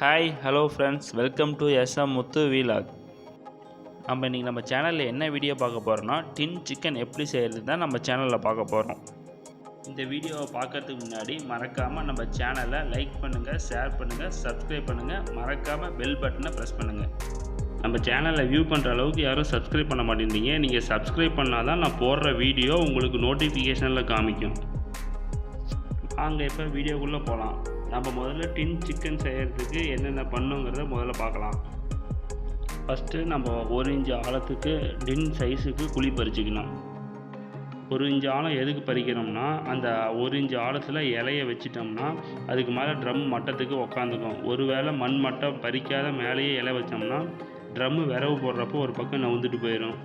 Hi hello friends, welcome to Muthu vlog. இன்றைக்கி நம்ம சேனலில் என்ன வீடியோ பார்க்க போகிறோன்னா, டின் சிக்கன் எப்படி செய்கிறது தான் நம்ம சேனலில் பார்க்க போகிறோம். இந்த வீடியோவை பார்க்கறதுக்கு முன்னாடி மறக்காமல் நம்ம சேனலை லைக் பண்ணுங்கள், ஷேர் பண்ணுங்கள், சப்ஸ்கிரைப் பண்ணுங்கள், மறக்காமல் பெல் பட்டனை ப்ரெஸ் பண்ணுங்கள். நம்ம சேனலை வியூ பண்ணுற அளவுக்கு யாரும் சப்ஸ்கிரைப் பண்ண மாட்டேங்கிறீங்க. நீங்கள் சப்ஸ்கிரைப் பண்ணால் தான் நான் போடுற வீடியோ உங்களுக்கு நோட்டிஃபிகேஷனில் காமிக்கும். அங்கே இப்போ வீடியோக்குள்ளே போகலாம். நம்ம முதல்ல டின் சிக்கன் செய்கிறதுக்கு என்னென்ன பண்ணுங்கிறத முதல்ல பார்க்கலாம். ஃபஸ்ட்டு நம்ம 1 இன்ச்சு ஆழத்துக்கு டின் சைஸுக்கு குழி பறிச்சுக்கணும். 1 இன்ச்சு ஆழம் எதுக்கு பறிக்கிறோம்னா, அந்த 1 இன்ச்சு ஆழத்தில் இலையை வச்சிட்டோம்னா அதுக்கு மேலே ட்ரம் மட்டத்துக்கு உக்காந்துக்கும். ஒருவேளை மண் மட்டம் பறிக்காத மேலேயே இலை வச்சோம்னா ட்ரம்மு விரவு போடுறப்போ ஒரு பக்கம் நவுந்துட்டு போயிடும்.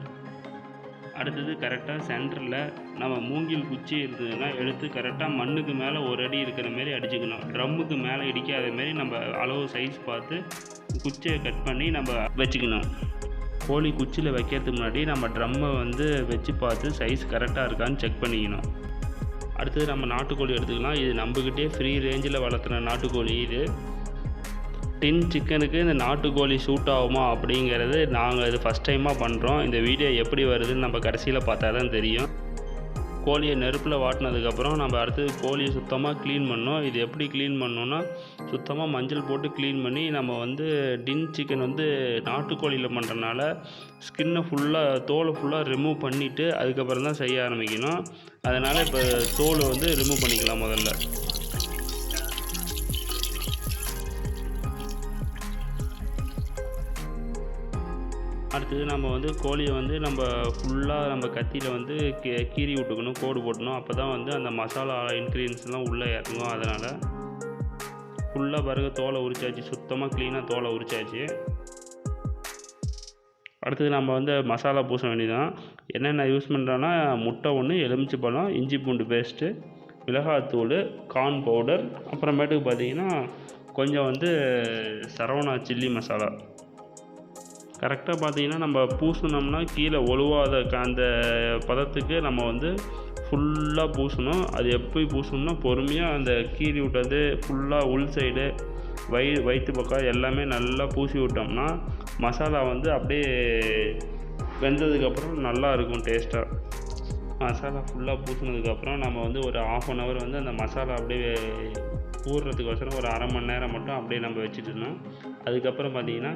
அடுத்தது கரெக்டாக சென்டரில் நம்ம மூங்கில் குச்சி இருந்ததுன்னா எடுத்து கரெக்டாக மண்ணுக்கு மேலே ஒரு அடி இருக்கிற மாரி அடிச்சுக்கணும். ட்ரம்முக்கு மேலே இடிக்காத மாரி நம்ம அளவு சைஸ் பார்த்து குச்சியை கட் பண்ணி நம்ம வச்சுக்கணும். கோழி குச்சியில் வைக்கிறதுக்கு முன்னாடி நம்ம ட்ரம்மை வச்சு பார்த்து சைஸ் கரெக்டாக இருக்கான்னு செக் பண்ணிக்கணும். அடுத்தது நம்ம நாட்டுக்கோழி எடுத்துக்கலாம். இது நம்மக்கிட்டே ஃப்ரீ ரேஞ்சில் வளர்த்துன நாட்டுக்கோழி. இது டின் சிக்கனுக்கு இந்த நாட்டுக்கோழி சூட் ஆகுமா அப்படிங்கிறது நாங்கள் இது ஃபஸ்ட் டைமாக பண்ணுறோம். இந்த வீடியோ எப்படி வருதுன்னு நம்ம கடைசியில் பார்த்தா தான் தெரியும். கோழியை நெருப்பில் வாட்டினதுக்கப்புறம் நம்ம அடுத்தது கோழியை சுத்தமாக க்ளீன் பண்ணோம். இது எப்படி க்ளீன் பண்ணோன்னா, சுத்தமாக மஞ்சள் போட்டு க்ளீன் பண்ணி நம்ம டின் சிக்கன் நாட்டுக்கோழியில் பண்ணுறனால ஸ்கின்னை ஃபுல்லாக தோலை ஃபுல்லாக ரிமூவ் பண்ணிவிட்டு அதுக்கப்புறம் தான் செய்ய ஆரம்பிக்கணும். அதனால் இப்போ தோல் ரிமூவ் பண்ணிக்கலாம் முதல்ல. அடுத்தது நம்ம கோழியை நம்ம ஃபுல்லாக நம்ம கத்தியில் கீறி விட்டுக்கணும், கோடு போட்டணும். அப்போ தான் அந்த மசாலா இன்க்ரீடியன்ஸ்லாம் உள்ளே இறங்கும். அதனால் ஃபுல்லாக பாருங்க தோலை உரிச்சாச்சு, சுத்தமாக க்ளீனாக தோலை உரிச்சாச்சு. அடுத்தது நம்ம மசாலா பூச வேண்டியதான். என்னென்ன யூஸ் பண்ணுறோன்னா, முட்டை 1, எலுமிச்சை பழம், இஞ்சி பூண்டு பேஸ்ட்டு, மிளகாத்தூள், கார்ன் பவுடர், அப்புறமேட்டுக்கு பார்த்திங்கன்னா கொஞ்சம் சரவணா சில்லி மசாலா. கரெக்டாக பார்த்தீங்கன்னா நம்ம பூசினோம்னா கீழே ஒழுவாத அந்த பதத்துக்கு நம்ம ஃபுல்லாக பூசணும். அது எப்படி பூசணும்னா, பொறுமையாக அந்த கீறி விட்டது ஃபுல்லாக உள் சைடு வயிற்று பக்கம் எல்லாமே நல்லா பூசி விட்டோம்னா மசாலா அப்படியே வெந்ததுக்கப்புறம் நல்லா இருக்கும் டேஸ்ட்டாக. மசாலா ஃபுல்லாக பூசினதுக்கப்புறம் நம்ம ஒரு 1/2 hour அந்த மசாலா அப்படியே ஊறுறதுக்கோசரம் ஒரு 1/2 மணி நேரம் மட்டும் அப்படியே நம்ம வச்சுட்டோம். அதுக்கப்புறம் பார்த்திங்கன்னா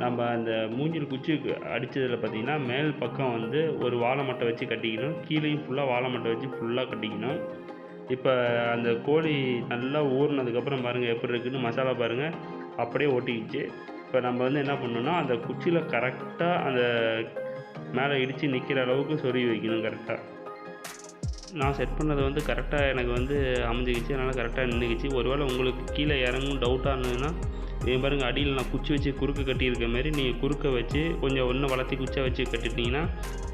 நம்ம அந்த மூங்கில் குச்சி அடித்ததில் பார்த்திங்கன்னா மேல் பக்கம் ஒரு வாழை மட்டை வச்சு கட்டிக்கணும். கீழேயும் ஃபுல்லாக வாழை மட்டை வச்சு ஃபுல்லாக கட்டிக்கணும். இப்போ அந்த கோழி நல்லா ஊறினதுக்கப்புறம் பாருங்கள் எப்படி இருக்குதுன்னு, மசாலா பாருங்கள் அப்படியே ஒட்டிக்கிச்சு. இப்போ நம்ம என்ன பண்ணணும்னா, அந்த குச்சியில் கரெக்டாக அந்த மேலே இடித்து நிற்கிற அளவுக்கு சொருகி வைக்கணும். கரெக்டாக நான் செட் பண்ணது கரெக்டாக எனக்கு அமைஞ்சிக்கிச்சு. அதனால் கரெக்டாக நின்றுக்கிச்சு. ஒருவேளை உங்களுக்கு கீழே இறங்கும் டவுட்டாக இருந்ததுன்னா, பாருங்கள் அடியில் நான் குச்சி வச்சு குறுக்க கட்டியிருக்க மாதிரி நீங்கள் குறுக்க வச்சு கொஞ்சம் ஒன்று வளர்த்தி குச்சை வச்சு கட்டிட்டிங்கன்னா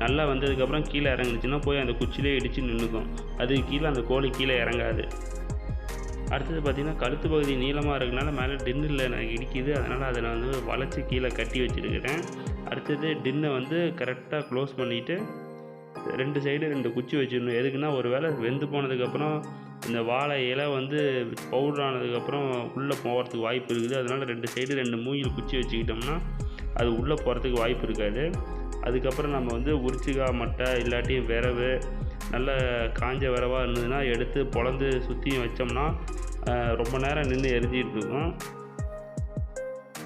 நல்லா வந்ததுக்கப்புறம் கீழே இறங்குச்சுன்னா போய் அந்த குச்சிலே இடித்து நின்றுக்கும். அதுக்கு கீழே அந்த கோழி கீழே இறங்காது. அடுத்தது பார்த்திங்கன்னா கழுத்து பகுதி நீளமாக இருக்கனால மேலே டின்னில் எனக்கு இடிக்குது. அதனால் அதை நான் வளைச்சி கீழே கட்டி வச்சுருக்கிறேன். அடுத்தது டின்னை கரெக்டாக க்ளோஸ் பண்ணிவிட்டு 2 சைடு 2 குச்சி வச்சிடணும். எதுக்குன்னா, ஒரு வேளை வெந்து போனதுக்கப்புறம் இந்த வாழை இலை பவுடர் ஆனதுக்கப்புறம் உள்ளே போகிறதுக்கு வாய்ப்பு இருக்குது. அதனால் 2 சைடு 2 மூங்கில் குச்சி வச்சுக்கிட்டோம்னா அது உள்ளே போகிறதுக்கு வாய்ப்பு இருக்காது. அதுக்கப்புறம் நம்ம உரிச்சிக்காய் மட்டை இல்லாட்டி விரவு நல்ல காஞ்ச விரவாக இருந்ததுன்னா எடுத்து பொளந்து சுற்றியும் வச்சோம்னா ரொம்ப நேரம் நின்று எரிஞ்சிக்கிட்டு இருக்கும்.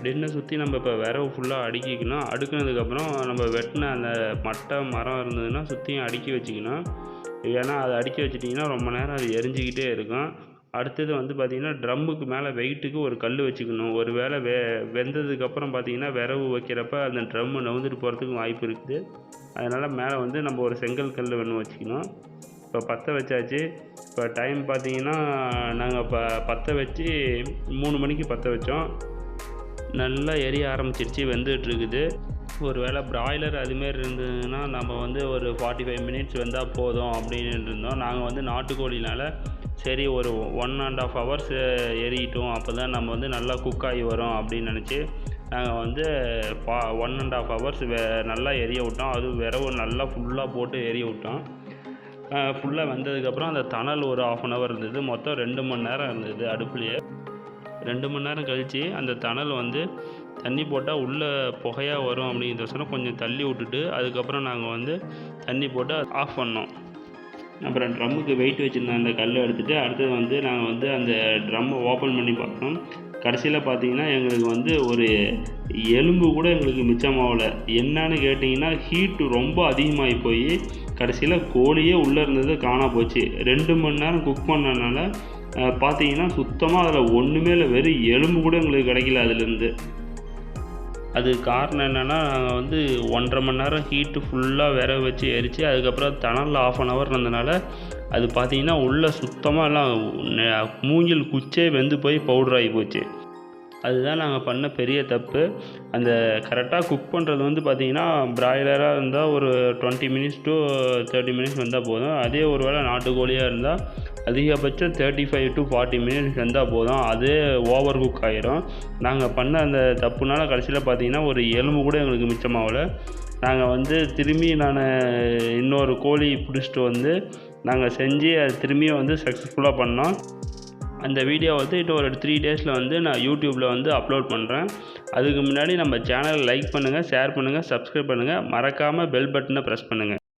டின்னை சுற்றி நம்ம இப்போ விரவு ஃபுல்லாக அடுக்கிக்கணும். அடுக்கினதுக்கப்புறம் நம்ம வெட்டின அந்த மட்டை மரம் இருந்ததுன்னா சுற்றியும் அடுக்கி வச்சுக்கணும். ஏன்னா அதை அடுக்கி வச்சிட்டிங்கன்னா ரொம்ப நேரம் அது எரிஞ்சிக்கிட்டே இருக்கும். அடுத்தது பார்த்திங்கன்னா ட்ரம்முக்கு மேலே வெயிட்டுக்கு ஒரு கல் வச்சுக்கணும். ஒரு வேளை வெந்ததுக்கப்புறம் பார்த்திங்கன்னா விரவு வைக்கிறப்ப அந்த ட்ரம்மு நவுந்துட்டு போகிறதுக்கு வாய்ப்பு இருக்குது. அதனால் மேலே நம்ம ஒரு செங்கல் கல் ஒன்று வச்சுக்கணும். இப்போ பற்ற வச்சாச்சு. இப்போ டைம் பார்த்திங்கன்னா நாங்கள் இப்போ பற்ற வச்சு 3 மணிக்கு பற்ற வச்சோம். நல்லா எரிய ஆரம்பிச்சிருச்சு, வெந்துட்டுருக்குது. ஒரு வேளை பிராய்லர் அதுமாரி இருந்ததுன்னா நம்ம ஒரு 45 minutes வெந்தால் போதும் அப்படின்னு இருந்தோம். நாங்கள் நாட்டுக்கோழினால சரி ஒரு 1.5 hours எரியட்டும், அப்போ தான் நம்ம நல்லா குக் ஆகி வரும் அப்படின்னு நினச்சி நாங்கள் 1.5 hours நல்லா எரிய விட்டோம். அதுவும் விரவு நல்லா ஃபுல்லாக போட்டு எரிய விட்டோம். ஃபுல்லாக வெந்ததுக்கப்புறம் அந்த தணல் ஒரு 1/2 hour இருந்தது. மொத்தம் 2 மணி நேரம் இருந்தது அடுப்புலேயே. 2 மணி நேரம் கழித்து அந்த தணல் வந்து தண்ணி போட்டால் உள்ளே புகையாக வரும் அப்படிங்கிறதோசரம் கொஞ்சம் தள்ளி விட்டுட்டு அதுக்கப்புறம் நாங்கள் வந்து தண்ணி போட்டு ஆஃப் பண்ணோம். அப்புறம் ட்ரம்முக்கு வெயிட் வச்சுருந்த அந்த கல்லை எடுத்துகிட்டு அடுத்தது வந்து நாங்கள் வந்து அந்த ட்ரம்மை ஓப்பன் பண்ணி பார்த்தோம். கடைசியில் பார்த்தீங்கன்னா எங்களுக்கு வந்து ஒரு எலும்பு கூட எங்களுக்கு மிச்சமாகலை. என்னன்னு கேட்டிங்கன்னா ஹீட்டு ரொம்ப அதிகமாகி போய் கடைசியில் கோழியே உள்ளே இருந்தது காணாம போச்சு. 2 மணி நேரம் குக் பண்ணனால பார்த்தீங்கன்னா சுத்தமாக அதில் ஒன்றுமே இல்லை, வெறும் எலும்பு கூட எங்களுக்கு கிடைக்கல அதுலேருந்து. அதுக்கு காரணம் என்னென்னா நாங்கள் வந்து 1.5 மணி நேரம் ஹீட்டு ஃபுல்லாக விரவ வச்சு எரித்து அதுக்கப்புறம் தணலில் 1/2 hour இருந்ததுனால அது பார்த்திங்கன்னா உள்ளே சுத்தமாக எல்லாம் மூங்கில் குச்சே வெந்து போய் பவுட்ராகி போச்சு. அதுதான் நாங்கள் பண்ண பெரிய தப்பு. அந்த கரெக்டாக குக் பண்ணுறது வந்து பார்த்திங்கன்னா பிராய்லராக இருந்தால் ஒரு 20 minutes to 30 minutes வந்தால் போதும். அதே ஒரு வேளை நாட்டுக்கோழியாக இருந்தால் அதிகபட்சம் 35 to 40 minutes வெந்தால் போதும். அதே ஓவர் குக் ஆகிரும். நாங்கள் பண்ண அந்த தப்புனால கடைசியில் பார்த்திங்கன்னா ஒரு எலும்பு கூட எங்களுக்கு மிச்சமாகலை. நாங்கள் வந்து திரும்பி இன்னொரு கோழி பிடிச்சிட்டு வந்து நாங்கள் செஞ்சு அது திரும்பியும் வந்து சக்ஸஸ்ஃபுல்லாக பண்ணோம். அந்த வீடியோ வந்து இன்னும் ஒரு 3 daysல வந்து நான் யூடியூப்பில் வந்து அப்லோட் பண்ணுறேன். அதுக்கு முன்னாடி நம்ம சேனலை லைக் பண்ணுங்கள், ஷேர் பண்ணுங்கள், சப்ஸ்கிரைப் பண்ணுங்கள். மறக்காமல் பெல் பட்டனை ப்ரெஸ் பண்ணுங்கள்.